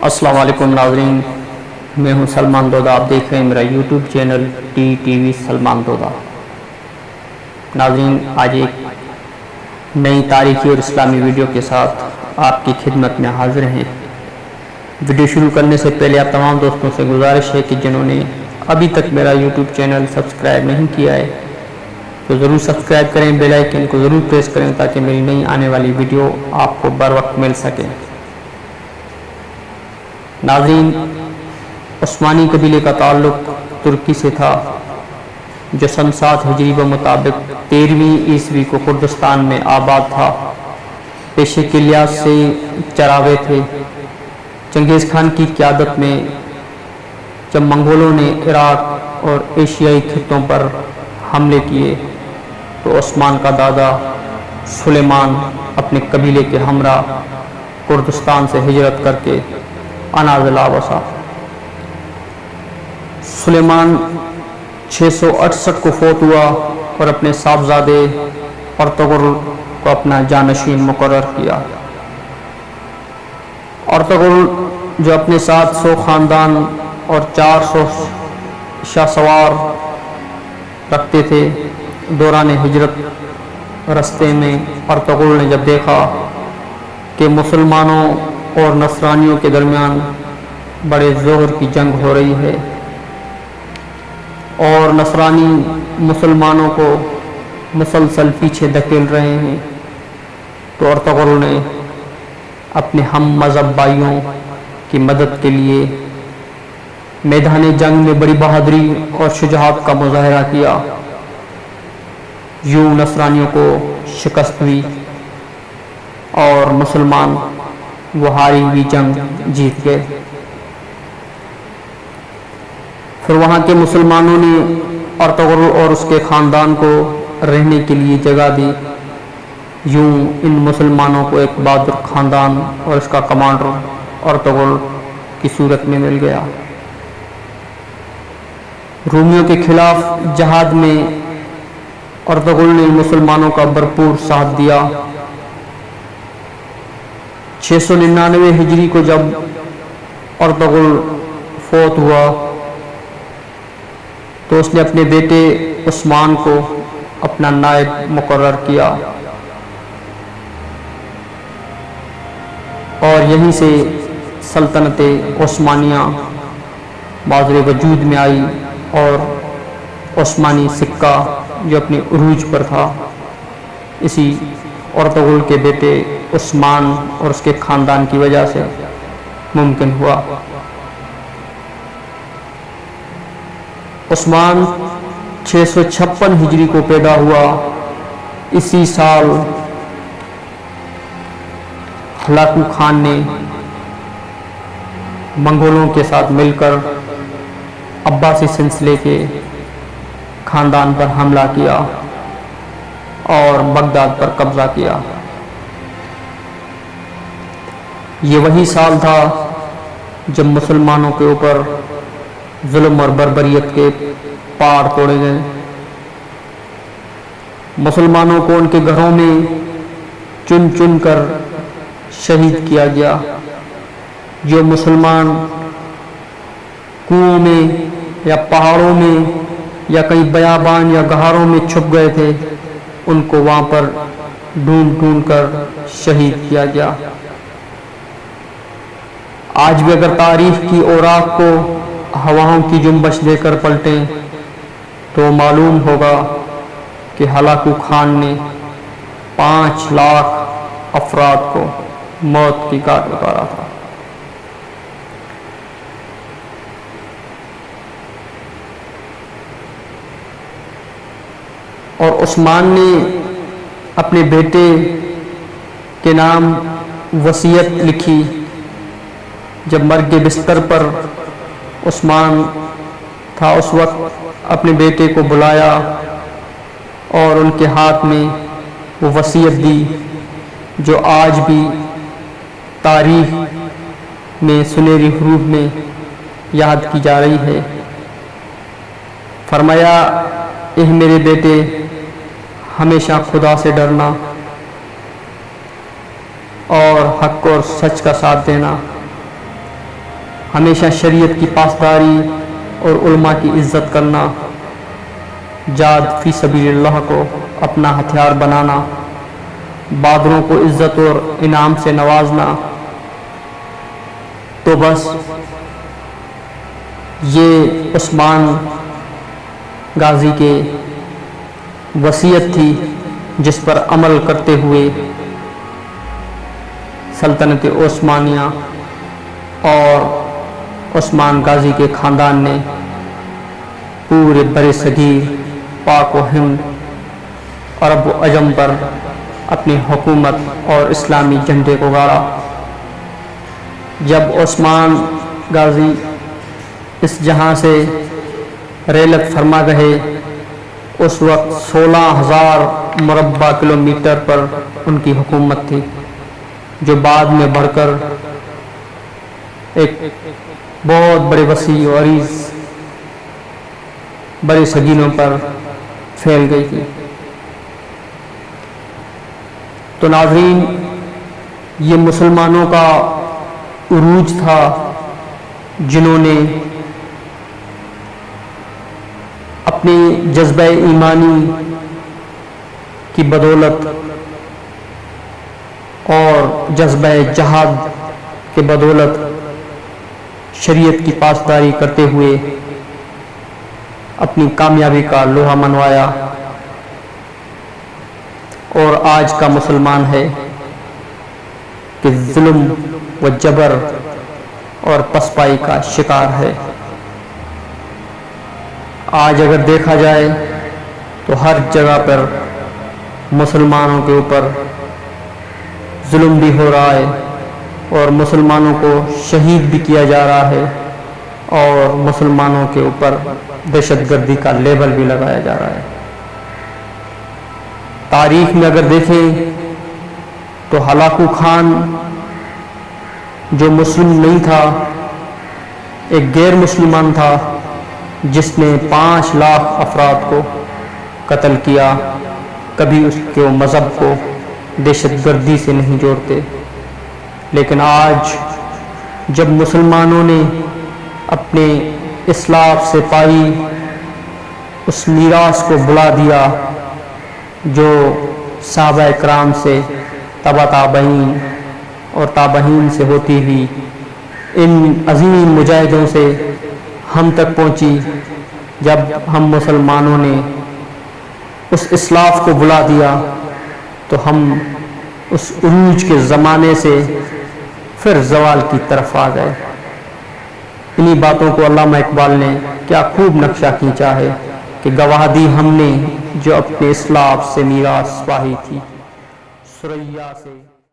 السلام علیکم ناظرین، میں ہوں سلمان دودہ۔ آپ دیکھ رہے ہیں میرا YouTube channel T T V Salman دودہ۔ ناظرین، آج ایک نئی تاریخی اور اسلامی ویڈیو کے ساتھ آپ کی خدمت میں حاضر ہیں۔ ویڈیو شروع کرنے سے پہلے آپ تمام دوستوں سے گزارش ہے کہ جنہوں نے ابھی تک میرا یوٹیوب چینل سبسکرائب نہیں کیا ہے تو ضرور سبسکرائب کریں، بیل آئیکن کو ضرور پریس کریں تاکہ میری نئی آنے والی ویڈیو آپ کو بر وقت مل سکے۔ ناظرین، عثمانی قبیلے کا تعلق ترکی سے تھا، جو سن 7 ہجری کے مطابق 13ویں عیسوی کو کردستان میں آباد تھا۔ پیشے کے لحاظ سے چراغے تھے۔ چنگیز خان کی قیادت میں جب منگولوں نے عراق اور ایشیائی خطوں پر حملے کیے تو عثمان کا دادا سلیمان اپنے قبیلے کے ہمراہ کردستان سے ہجرت کر کے اناضلع بسا۔ سلیمان 668 کو فوت ہوا اور اپنے صاحبزادے ارطغرل کو اپنا جانشین مقرر کیا۔ ارطغرل جو اپنے ساتھ 100 خاندان اور 400 شاہ سوار رکھتے تھے، دوران ہجرت رستے میں ارطغرل نے جب دیکھا کہ مسلمانوں اور نصرانیوں کے درمیان بڑے زہر کی جنگ ہو رہی ہے اور نصرانی مسلمانوں کو مسلسل پیچھے دھکیل رہے ہیں، تو ارطغرل نے اپنے ہم مذہب بھائیوں کی مدد کے لیے میدان جنگ میں بڑی بہادری اور شجاعت کا مظاہرہ کیا۔ یوں نصرانیوں کو شکست ہوئی اور مسلمان وہ ہاری ہوئی جنگ جیت گئے۔ پھر وہاں کے مسلمانوں نے ارطغرل اور اس کے خاندان کو رہنے کے لیے جگہ دی۔ یوں ان مسلمانوں کو ایک بہادر خاندان اور اس کا کمانڈر ارطغرل کی صورت میں مل گیا۔ رومیوں کے خلاف جہاد میں ارطغرل نے مسلمانوں کا بھرپور ساتھ دیا۔ 699 ہجری کو جب ارطغرل فوت ہوا تو اس نے اپنے بیٹے عثمان کو اپنا نائب مقرر کیا اور یہیں سے سلطنت عثمانیہ بازر وجود میں آئی اور عثمانی سکہ جو اپنے عروج پر تھا اسی ارطغرل کے بیٹے عثمان اور اس کے خاندان کی وجہ سے ممکن ہوا۔ عثمان 656 ہجری کو پیدا ہوا۔ اسی سال ہلاکو خان نے منگولوں کے ساتھ مل کر عباسی سلسلے کے خاندان پر حملہ کیا اور بغداد پر قبضہ کیا۔ یہ وہی سال تھا جب مسلمانوں کے اوپر ظلم اور بربریت کے پہاڑ توڑے گئے۔ مسلمانوں کو ان کے گھروں میں چن چن کر شہید کیا گیا۔ جو مسلمان کنوؤں میں یا پہاڑوں میں یا کئی بیابان یا گہاروں میں چھپ گئے تھے، ان کو وہاں پر ڈھونڈ ڈھونڈ کر شہید کیا گیا۔ آج بھی اگر تاریخ کی اوراق کو ہواؤں کی جنبش دے کر پلٹیں تو معلوم ہوگا کہ ہلاکو خان نے 5 لاکھ افراد کو موت کی گھاٹ اتارا تھا۔ اور عثمان نے اپنے بیٹے کے نام وصیت لکھی۔ جب مرگ بستر پر عثمان تھا اس وقت اپنے بیٹے کو بلایا اور ان کے ہاتھ میں وہ وصیت دی جو آج بھی تاریخ میں سنہری حروف میں یاد کی جا رہی ہے۔ فرمایا، اے میرے بیٹے، ہمیشہ خدا سے ڈرنا اور حق اور سچ کا ساتھ دینا، ہمیشہ شریعت کی پاسداری اور علماء کی عزت کرنا، جہاد فی سبیل اللہ کو اپنا ہتھیار بنانا، بہادروں کو عزت اور انعام سے نوازنا، تو بس یہ عثمان غازی کے وصیت تھی، جس پر عمل کرتے ہوئے سلطنت عثمانیہ اور عثمان غازی کے خاندان نے پورے بر صغیر، پاک و ہند، عرب و عجم پر اپنی حکومت اور اسلامی جھنڈے کو گاڑا۔ جب عثمان غازی اس جہاں سے رحلت فرما گئے، اس وقت 16,000 مربع کلومیٹر پر ان کی حکومت تھی، جو بعد میں بڑھ کر ایک بہت بڑے وسیع و عریض بڑے صغیروں پر پھیل گئی تھی۔ تو ناظرین، یہ مسلمانوں کا عروج تھا، جنہوں نے اپنے جذبہ ایمانی کی بدولت اور جذبہ جہاد کے بدولت شریعت کی پاسداری کرتے ہوئے اپنی کامیابی کا لوہا منوایا، اور آج کا مسلمان ہے کہ ظلم و جبر اور پسپائی کا شکار ہے۔ آج اگر دیکھا جائے تو ہر جگہ پر مسلمانوں کے اوپر ظلم بھی ہو رہا ہے، اور مسلمانوں کو شہید بھی کیا جا رہا ہے، اور مسلمانوں کے اوپر دہشت گردی کا لیبل بھی لگایا جا رہا ہے۔ تاریخ میں اگر دیکھیں تو ہلاکو خان جو مسلم نہیں تھا، ایک غیر مسلمان تھا، جس نے 5 لاکھ افراد کو قتل کیا، کبھی اس کے مذہب کو دہشت گردی سے نہیں جوڑتے۔ لیکن آج جب مسلمانوں نے اپنے اسلاف سے پائی اس میراث کو بلا دیا جو صحابہ کرام سے، تبع تابعین اور تابعین سے ہوتی ہوئی ان عظیم مجاہدوں سے ہم تک پہنچی، جب ہم مسلمانوں نے اس اسلاف کو بلا دیا تو ہم اس عروج کے زمانے سے پھر زوال کی طرف آ گئے۔ انہی باتوں کو علامہ اقبال نے کیا خوب نقشہ کھینچا ہے کہ گواہ دی ہم نے جو اپنے اسلاف سے میراث پائی تھی، ثریا سے